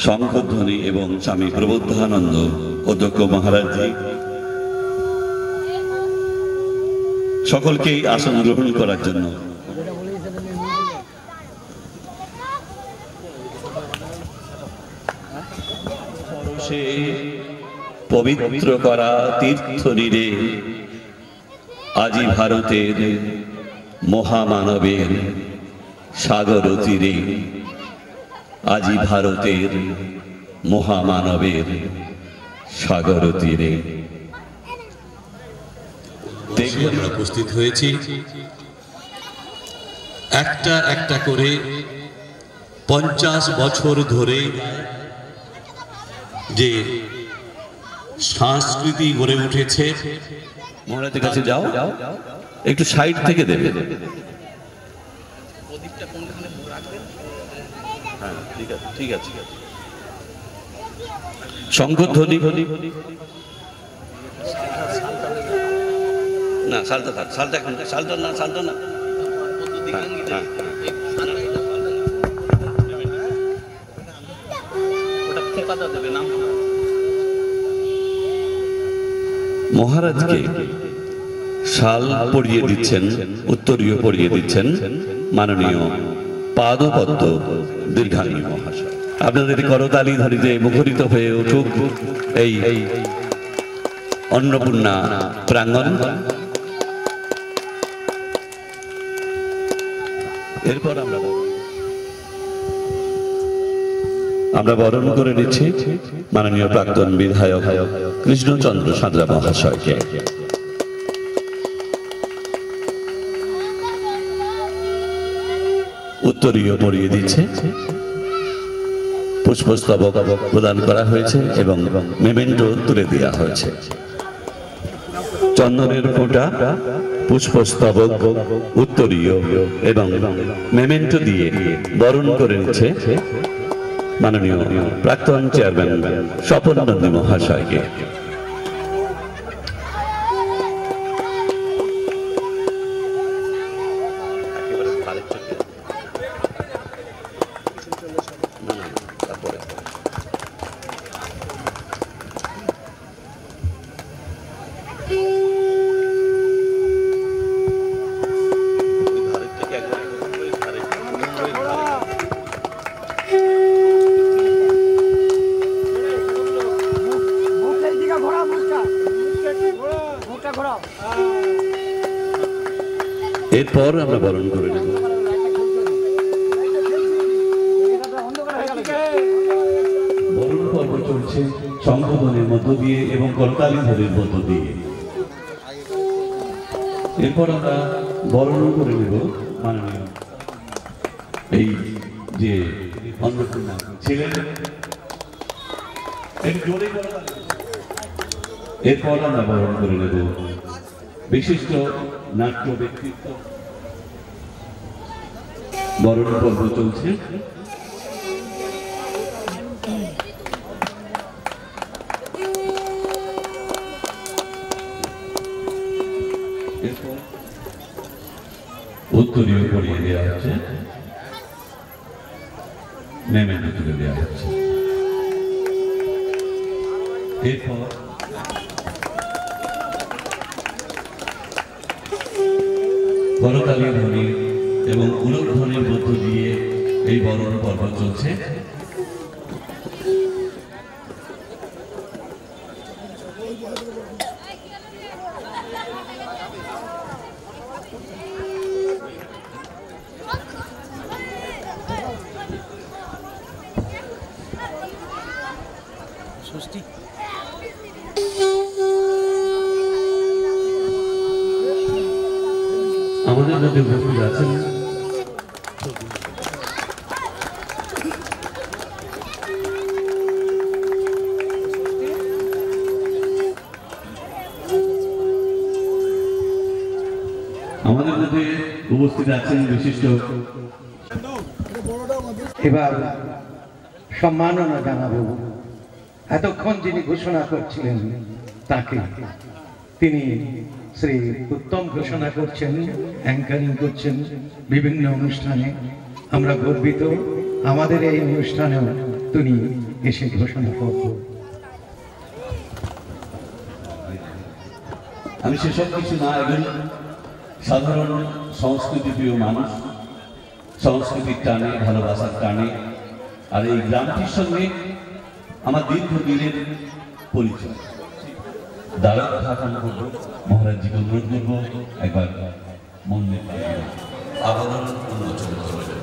শঙ্খধ্বনি এবং স্বামী প্রবোধানন্দ অধ্যক্ষ মহারাজজি সকলকেই আসন গ্রহণ করার জন্য পবিত্র করা তীর্থ নীরে আজি ভারতের মহামানবের সাগর তীরে আজি ভারতের মহামানবের সাগর তীরে দেখে আমরা উপস্থিত হয়েছি একটা একটা করে 50 বছর ধরে যে সংস্কৃতি গড়ে উঠেছে। মহারাজের কাছে যাও, একটু সাইড থেকে দেবে। ঠিক আছে। শঙ্খধ্বনি না, সালটা থাক, সালটা এখন সালটা না মহারাজকে শাল পরিয়ে দিচ্ছেন, উত্তরীয় পরিয়ে দিচ্ছেন মাননীয় পাদপদ্ম দীর্ঘাঙ্গী মহাশয়। আপনাদের করতালি ধারিতে মুখরিত হয়ে উঠুক এই অন্নপূর্ণা প্রাঙ্গণ। এরপর আমরা বরণ করে নিচ্ছি মাননীয় প্রাক্তন বিধায়ক কৃষ্ণচন্দ্র সাঁতরা মহাশয়কে। উত্তরীয় পরিয়ে দিচ্ছে, পুষ্পস্তবক প্রদান করা হয়েছে এবং মেমেন্টো তুলে দেওয়া হয়েছে। চন্দনের ফোঁটা, পুষ্পস্তবক, উত্তরীয় এবং মেমেন্টো দিয়ে বরণ করে নিচ্ছে মাননীয় প্রাক্তন চেয়ারম্যান স্বপন নন্দী মহাশয়কে। এরপর আমরা বরণ করে নেব। বরণ পর্ব চলছে শঙ্খধ্বনির মধ্য দিয়ে এবং করতালি ধ্বনির মধ্য দিয়ে। এরপর আমরা বরণ করে নেব মাননীয় এই যে অন্নপূর্ণা ছিলেন। এরপর আমরা বরণ করে নেব বিশিষ্ট নাট্য ব্যক্তিত্ব। বরণ পর্ব চলছে। উত্তরীয় পরিয়ে দেওয়া হচ্ছে, মেমেন্টো তুলে দেওয়া হচ্ছে। এরপর করতালি ধ্বনি এবং উলুধ্বনির মধ্য দিয়ে এই বরণ পর্ব চলছে। আমাদের মধ্যে উপস্থিত আছেন বিশিষ্ট। এবার সম্মাননা জানাবো এতক্ষণ যিনি ঘোষণা করছিলেন তাকে। তিনি শ্রী উত্তম ঘোষণা করছেন, অ্যাঙ্কারিং করছেন বিভিন্ন অনুষ্ঠানে। আমরা গর্বিত, আমাদের এই অনুষ্ঠানেও তিনি এসে ঘোষণা করব। আমি সেসব কিছু না, একজন সাধারণ সংস্কৃতি প্রিয় মানুষ, সংস্কৃতির টানে, ভালোবাসার টানে, আর এই গ্রামটির সঙ্গে আমার দীর্ঘদিনের পরিচয়। দ্বারক ধারণ করবো, মহারাজজিকে অনুরোধ করবো একবার মন্দির আবরণ উন্মোচন করবেন।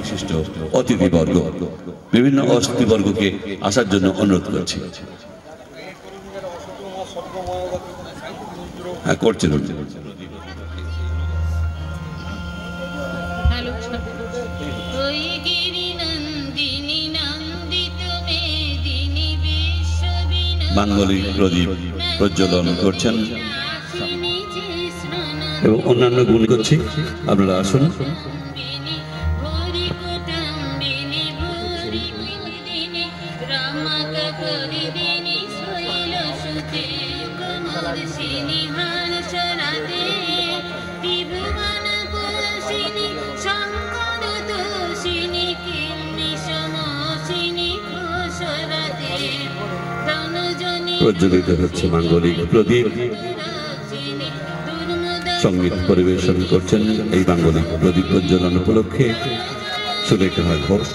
বিশিষ্ট অতিথিবর্গ, বিভিন্ন অতিথিবর্গকে আসার জন্য অনুরোধ করছি। হ্যাঁ, করছেন। মাঙ্গলিক প্রদীপ প্রজ্বলন করছেন এবং অন্যান্য গুণ করছি। আপনারা আসুন। প্রজ্বলিত হচ্ছে মাঙ্গলিক প্রদীপ। সঙ্গীত পরিবেশন করছেন এই মাঙ্গলিক প্রদীপ প্রজ্বলন উপলক্ষে সুলেখা ঘোষ।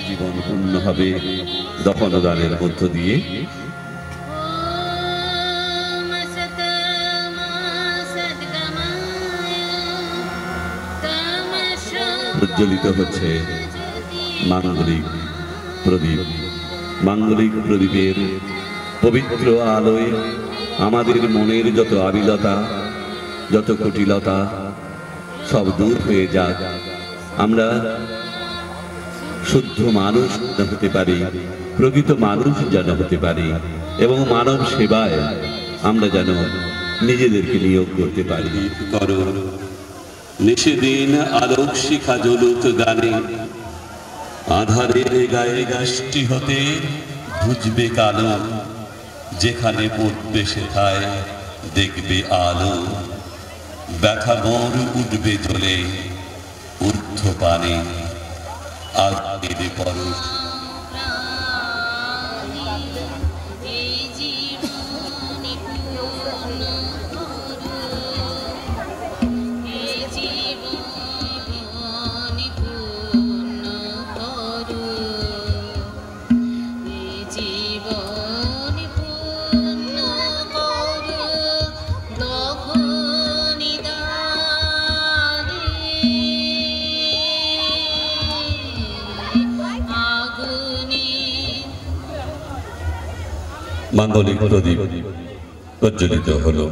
জীবন পূর্ণ হবে দফনদানের মধ্য দিয়ে। প্রজ্বলিত হচ্ছে মাঙ্গলিক প্রদীপ। মাঙ্গলিক প্রদীপের পবিত্র আলোয় আমাদের মনের যত আবিলতা, যত কুটিলতা সব দূর হয়ে যাক। আমরা শুদ্ধ মানুষ হতে পারি, প্রকৃত মানুষ যেন হতে পারি এবং মানব সেবায় আমরা যেন নিজেদেরকে নিয়োগ করতে পারি। নিষেদিন আলোক শিখা জ্বলুক গানে, আধারের গায়ে গাছটি হতে বুঝবে কালো, যেখানে পড়বে সেথায় দেখবে আলো। ব্যথা মোর উঠবে জ্বলে ঊর্ধ্ব পানে, আগের পরশ মাঙ্গলিক প্রদীপ প্রজ্বলিত হলো।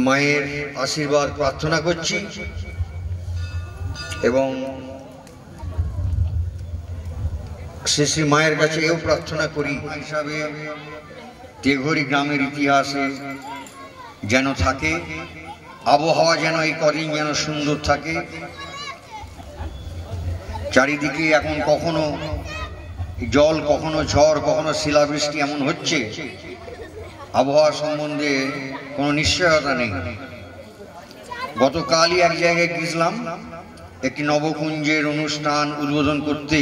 মায়ের আশীর্বাদ প্রার্থনা করছি এবং শ্রী মায়ের কাছে এও প্রার্থনা করি হিসাবে তেঘরি গ্রামের ইতিহাসে যেন থাকে, আবহাওয়া যেন এই কদিন যেন সুন্দর থাকে। চারিদিকে এখন কখনো জল, কখনো ঝড়, কখনো শিলাবৃষ্টি এমন হচ্ছে, আবহাওয়া সম্বন্ধে কোনো নিশ্চয়তা নেই। গতকালই এক জায়গায় গেছিলাম একটি নবকুঞ্জের অনুষ্ঠান উদ্বোধন করতে,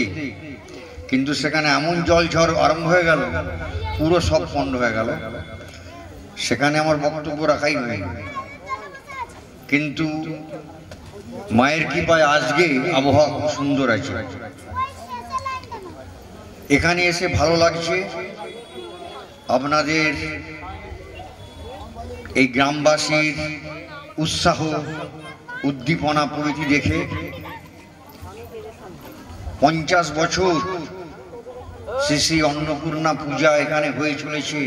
কিন্তু সেখানে এমন জল ঝড় আরম্ভ হয়ে গেল, পুরো সব বন্ধ হয়ে গেল। সেখানে আমার বক্তব্য রাখাই হয়নি। কিন্তু মায়ের কৃপায় আজকে আবহাওয়া খুব সুন্দর আছে, এখানে এসে ভালো লাগছে। আপনাদের এই গ্রামবাসীর উৎসাহ, উদ্দীপনা প্রভৃতি দেখে 50 বছর শ্রী শ্রী অন্নপূর্ণা পূজা এখানে হয়ে চলেছে।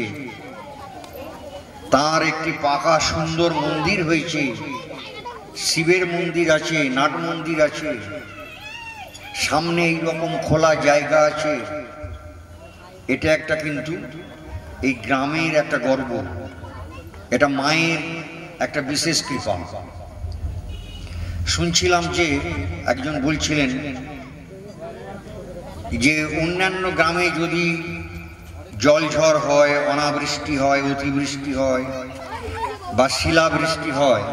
তার একটি পাকা সুন্দর মন্দির হয়েছে, শিবের মন্দির আছে, নাট মন্দির আছে, সামনে এইরকম খোলা জায়গা আছে। এটা একটা কিন্তু এই গ্রামের একটা গর্ব, এটা মায়ের একটা বিশেষ কৃপা। শুনছিলাম যে একজন বলছিলেন যে অন্যান্য গ্রামে যদি জল ঝড় হয়, অনাবৃষ্টি হয়, অতিবৃষ্টি হয় বা শিলাবৃষ্টি হয়,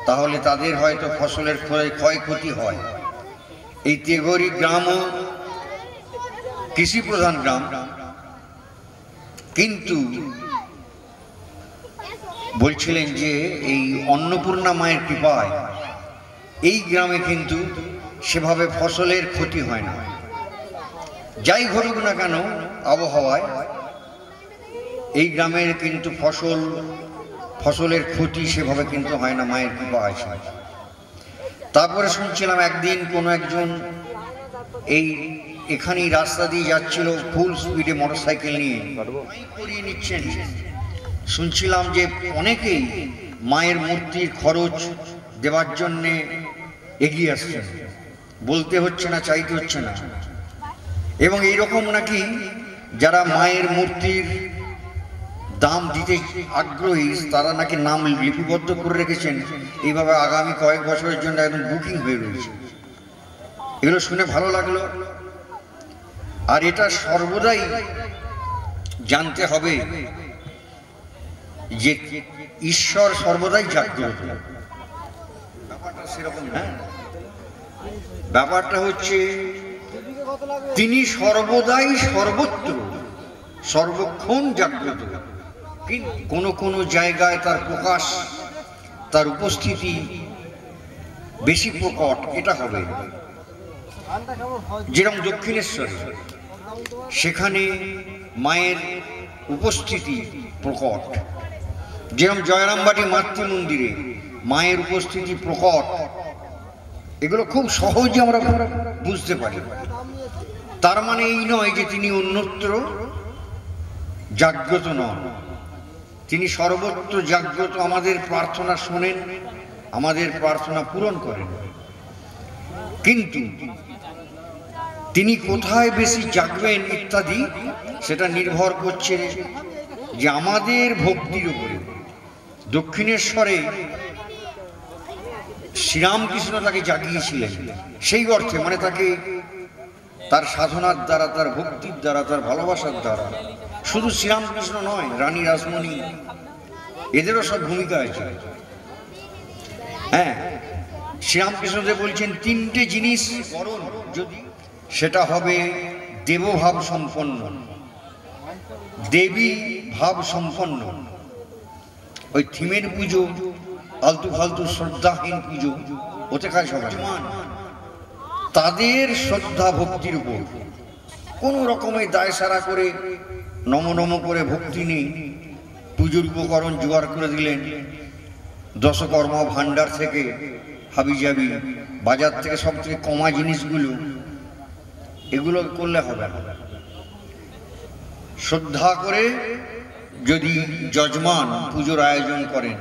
তাহলে তাদের হয়তো ফসলের ক্ষয়ক্ষতি হয়। এই তেঘরি গ্রামও কৃষি প্রধান গ্রাম, কিন্তু বলছিলেন যে এই অন্নপূর্ণা মায়ের কৃপায় এই গ্রামে কিন্তু সেভাবে ফসলের ক্ষতি হয় না। যাই ঘটুক না কেন আবহাওয়ায়, এই গ্রামের কিন্তু ফসলের ক্ষতি সেভাবে কিন্তু হয় না, মায়ের কৃপা আছে। তারপরে শুনছিলাম একদিন কোনো একজন এখানেই রাস্তা দিয়ে যাচ্ছিল, ফুল স্পিডে মোটরসাইকেল নিয়ে করিয়ে নিচ্ছেন। শুনছিলাম যে অনেকেই মায়ের মূর্তির খরচ দেওয়ার জন্যে এগিয়ে আসছেন, বলতে হচ্ছে না, চাইতে হচ্ছে না। এবং এইরকম নাকি যারা মায়ের মূর্তির দাম দিতে আগ্রহী, তারা নাকি নাম লিপিবদ্ধ করে রেখেছেন, এইভাবে আগামী কয়েক বছরের জন্য একদম বুকিং হয়ে রয়েছে। এগুলো শুনে ভালো লাগলো। আর এটা সর্বদাই জানতে হবে যে ঈশ্বর সর্বদাই জাগ্রত। ব্যাপারটা সেরকম না, ব্যাপারটা হচ্ছে তিনি সর্বদাই সর্বত্র সর্বক্ষণ জাগ্রত। কোনো কোনো জায়গায় তার প্রকাশ, তার উপস্থিতি বেশি প্রকট, এটা হবে। যেরকম দক্ষিণেশ্বরে, সেখানে মায়ের উপস্থিতি প্রকট। যেরকম জয়রামবাটি মাতৃ মন্দিরে মায়ের উপস্থিতি প্রকট। এগুলো খুব সহজে আমরা বুঝতে পারি। তার মানে এই নয় যে তিনি অন্যত্র জাগ্রত নন, তিনি সর্বত্র জাগ্রত। আমাদের প্রার্থনা শোনেন, আমাদের প্রার্থনা পূরণ করেন, কিন্তু তিনি কোথায় বেশি জাগবেন ইত্যাদি সেটা নির্ভর করছে যে আমাদের ভক্তির উপরে। দক্ষিণেশ্বরে শ্রীরামকৃষ্ণ তাকে জাগিয়েছিলেন সেই অর্থে, মানে তাকে তার সাধনার দ্বারা, তার ভক্তির দ্বারা, তার ভালোবাসার দ্বারা। শুধু শ্রীরামকৃষ্ণ নয়, রানী রাসমণি, এদেরও সব ভূমিকা আছে। হ্যাঁ, শ্রীরামকৃষ্ণদেব বলছেন 3টে জিনিস করুন যদি, সেটা হবে দেবভাব সম্পন্ন, দেবী ভাব সম্পন্ন। ওই থিমের পুজো, আলতু ফালতু শ্রদ্ধাহীন পুজো, ওতে খায় সবাই। তাদের শ্রদ্ধা ভক্তির উপর কোনো রকমের দায় সারা করে নম নম করে ভক্তি নেই। পুজোর উপকরণ জোগাড় করে দিলেন দশকর্ম ভাণ্ডার থেকে, হাবিজাবি বাজার থেকে সব থেকে কমা জিনিসগুলো, এগুলো করলে হবে না। শ্রদ্ধা করে যদি যজমান পুজোর আয়োজন করেন,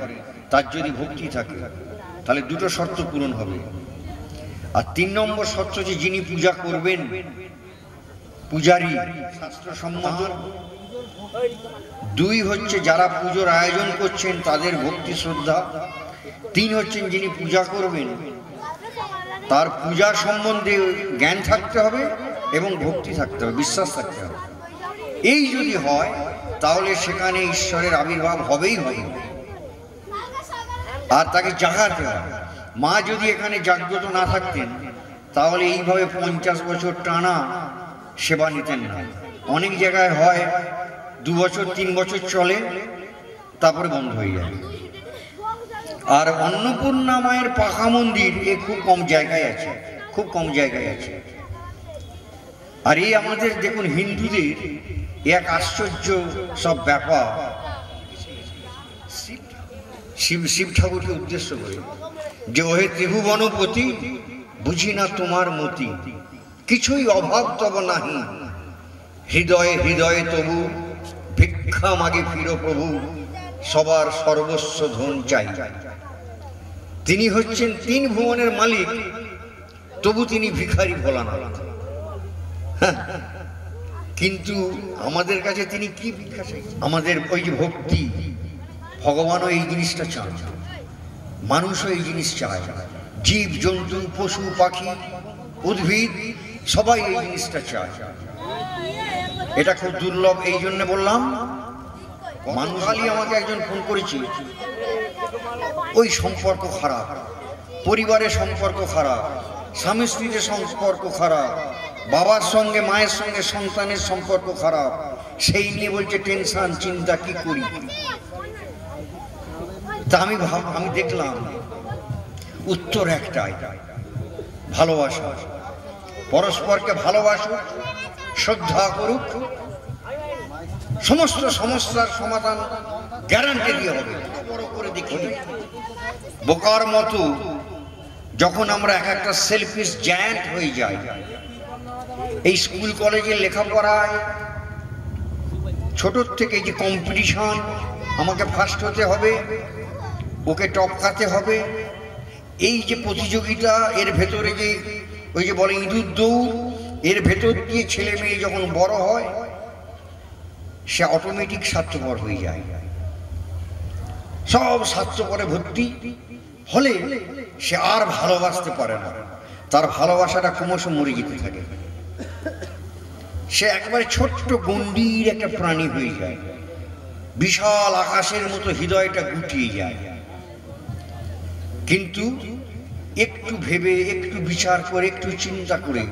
তার যদি ভক্তি থাকে তাহলে দুটো শর্ত পূরণ হবে। আর 3 নম্বর শর্ত যে যিনি পূজা করবেন, পূজারী শাস্ত্রসম্মত। 2 হচ্ছে যারা পুজোর আয়োজন করছেন তাদের ভক্তি শ্রদ্ধা। 3 হচ্ছেন যিনি পূজা করবেন তার পূজা সম্বন্ধে জ্ঞান থাকতে হবে এবং ভক্তি থাকতে হবে, বিশ্বাস থাকতে হবে। এই যদি হয় তাহলে সেখানে ঈশ্বরের আবির্ভাব হবেই হবে। আর তাকে জাগাতে হবে। মা যদি এখানে জাগ্রত না থাকতেন তাহলে এইভাবে 50 বছর টানা সেবা নিতেন না। অনেক জায়গায় হয় 2 বছর 3 বছর চলে, তারপরে বন্ধ হয়ে যায়। আর অন্নপূর্ণা মায়ের পাকা মন্দির এ খুব কম জায়গায় আছে, খুব কম জায়গায় আছে। আর এই আমাদের দেখুন হিন্দুদের এক আশ্চর্য সব ব্যাপার। শিব ঠাকুরকে উদ্দেশ্য করে যে ওহে ত্রিভুবনপতি বুঝি না তোমার মতি, কিছুই অভাব তব নাহি, হৃদয়ে হৃদয়ে তবু ভিক্ষা মাগে ফিরো প্রভু, সবার সর্বস্ব ধন চাই। তিনি হচ্ছেন 3 ভুবনের মালিক, তবু তিনি ভিখারি ভোলানাথ। কিন্তু আমাদের কাছে তিনি কি ভিক্ষা চাই? আমাদের ওই যে ভক্তি, ভগবানও এই জিনিসটা চান, মানুষও এই জিনিস চায়, জীব জন্তু পশু পাখি উদ্ভিদ সবাই এই জিনিসটা চায়। এটা খুব দুর্লভ, এই জন্য বললাম। মানুষালি আমাকে একজন ফোন করেছে, ওই সম্পর্ক খারাপ, পরিবারের সম্পর্ক খারাপ, স্বামী স্ত্রীর সম্পর্ক খারাপ, বাবার সঙ্গে মায়ের সঙ্গে সন্তানের সম্পর্ক খারাপ, সেই নিয়ে বলছে টেনশন চিন্তা, কি করি? তা আমি দেখলাম উত্তর একটাই, ভালোবাসা। পরস্পরকে ভালোবাসুক, শ্রদ্ধা করুক, সমস্ত সমস্যার সমাধান গ্যারান্টি দিয়ে হবে। বড় করে দেখি বোকার মতো যখন আমরা একটা সেলফিশ জায়ান্ট হয়ে যাই। এই স্কুল কলেজে লেখাপড়ায় ছোটোর থেকে যে কম্পিটিশন, আমাকে ফার্স্ট হতে হবে, ওকে টপকাতে হবে, এই যে প্রতিযোগিতা, এর ভেতরে যে ওই যে বলে ইঁদুর দৌড়, এর ভেতর দিয়ে ছেলে মেয়ে যখন বড় হয় সে অটোমেটিক স্বার্থপর হয়ে যায়। সব স্বার্থপরে ভর্তি হলে সে আর ভালোবাসতে পারে না, তার ভালোবাসাটা ক্রমশ মরে যেতে থাকে। সে একবারে ছোট্ট গণ্ডির একটা প্রাণী হয়ে যায়, বিশাল আকাশের মতো হৃদয়টা গুটিয়ে যায়। কিন্তু একটু ভেবে, একটু বিচার করে, একটু চিন্তা করে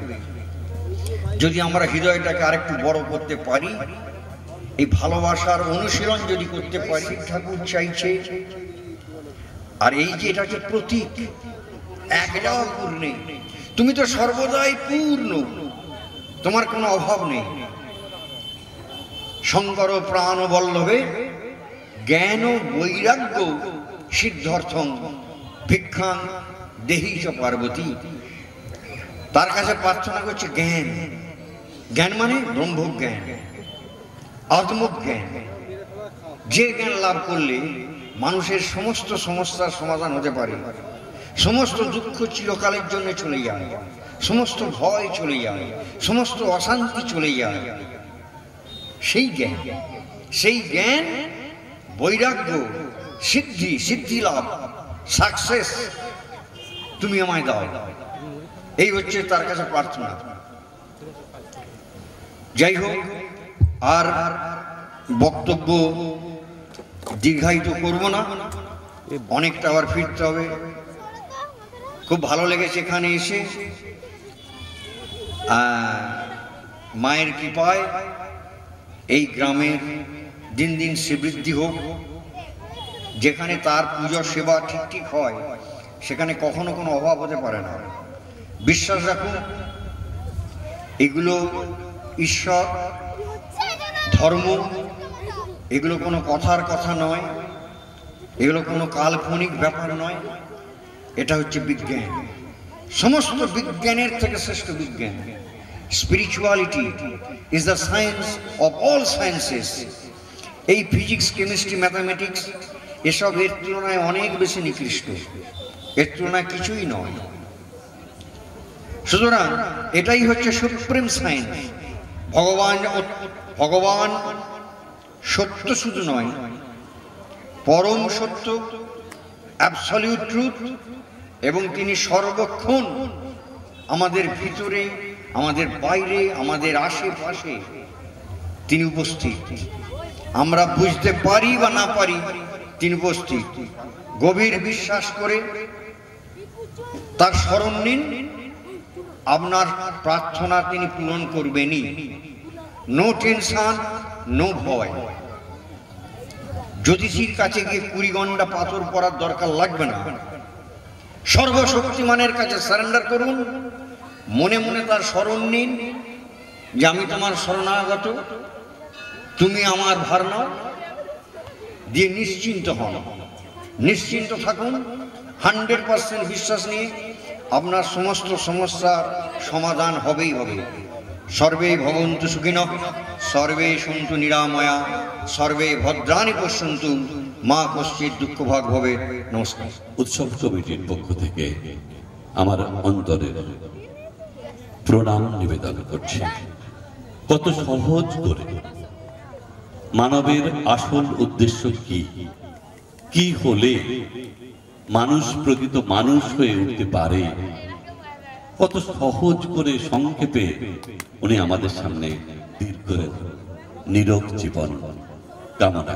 যদি আমরা হৃদয়টাকে আরেকটু বড় করতে পারি, এই ভালোবাসার অনুশীলন যদি করতে পারি, ঠাকুর চাইছে। আর এই যে এটা হচ্ছে প্রতীক, একটাও পূর্ণ, তুমি তো সর্বদাই পূর্ণ, তোমার কোনো অভাব নেই। শঙ্কর প্রাণ বল্লভে জ্ঞান বৈরাগ্য সিদ্ধার্থং ভিক্ষাং দেহি চ পার্বতী। তার কাছে প্রার্থনা করছে জ্ঞান। জ্ঞান মানে ব্রহ্মজ্ঞান, আত্মজ্ঞান। যে জ্ঞান লাভ করলে মানুষের সমস্ত সমস্যার সমাধান হতে পারে, সমস্ত দুঃখ চিরকালের জন্য চলে যায়, সমস্ত ভয় চলে যায়, সমস্ত অশান্তি চলে যায়। সেই জ্ঞান, সেই জ্ঞান, বৈরাগ্য, সিদ্ধি, সিদ্ধি লাভ, সাকসেস তুমি আমায় দাও, এই হচ্ছে তার কাছে প্রার্থনা। যাই হোক, আর বক্তব্য দীর্ঘায়িত করব না, অনেকটা আবার ফিরতে হবে। খুব ভালো লেগেছে এখানে এসে। মায়ের কৃপায় এই গ্রামের দিন দিন শ্রীবৃদ্ধি হোক। যেখানে তার পুজো সেবা ঠিক হয় সেখানে কখনো কোনো অভাব হতে পারে না। বিশ্বাস রাখুন, এগুলো ঈশ্বর, ধর্ম, এগুলো কোনো কথার কথা নয়, এগুলো কোনো কাল্পনিক ব্যাপার নয়, এটা হচ্ছে বিজ্ঞান। সমস্ত বিজ্ঞানের থেকে শ্রেষ্ঠ বিজ্ঞান। Spirituality is the science of all sciences. এই ফিজিক্স, কেমিস্ট্রি, ম্যাথামেটিক্স এসব এর তুলনায় অনেক বেশি নিকৃষ্ট, এর তুলনায় কিছুই নয়। সুতরাং এটাই হচ্ছে সুপ্রিম সায়েন্স। ভগবান সত্য শুধু নয়, পরম সত্য, অ্যাবসলিউট ট্রুথ, এবং তিনি সর্বক্ষণ আমাদের ভিতরে, আমাদের বাইরে, আমাদের আশেপাশে তিনি উপস্থিত। আমরা বুঝতে পারি বা না পারি তিনি উপস্থিত। গভীর বিশ্বাস করে তার স্মরণ নিন, আপনার প্রার্থনা তিনি পূরণ করবেনই। নো টেনশন, নো ভয়। জ্যোতিষীর কাছে গিয়ে 20 ঘন্টা পাথর পড়ার দরকার লাগবে না। সর্বশক্তিমানের কাছে সারেন্ডার করুন, মনে মনে তার স্মরণ নিন যে আমি তোমার শরণাগত, তুমি আমার ভার নাও, দিয়ে নিশ্চিন্ত হন, নিশ্চিন্ত থাকুন। 100% বিশ্বাস নিয়ে আপনার সমস্ত সমস্যার সমাধান হবেই হবে। সর্বে ভবন্তু সুখিনঃ, সর্বে সন্তু নিরাময়া, সর্বে ভদ্রাণি পশ্যন্তু, মা কশ্চিৎ দুঃখভাগ ভবেৎ। নমস্কার। উৎসব কমিটির পক্ষ থেকে আমার অন্তরের প্রণাম নিবেদন করছি। কত সহজ করে মানবের আসল উদ্দেশ্য কি, কি হলে মানুষ প্রকৃত মানুষ হয়ে উঠতে পারে, কত সহজ করে সংক্ষেপে উনি আমাদের সামনে দীর্ঘ নিরোগ জীবন কামনা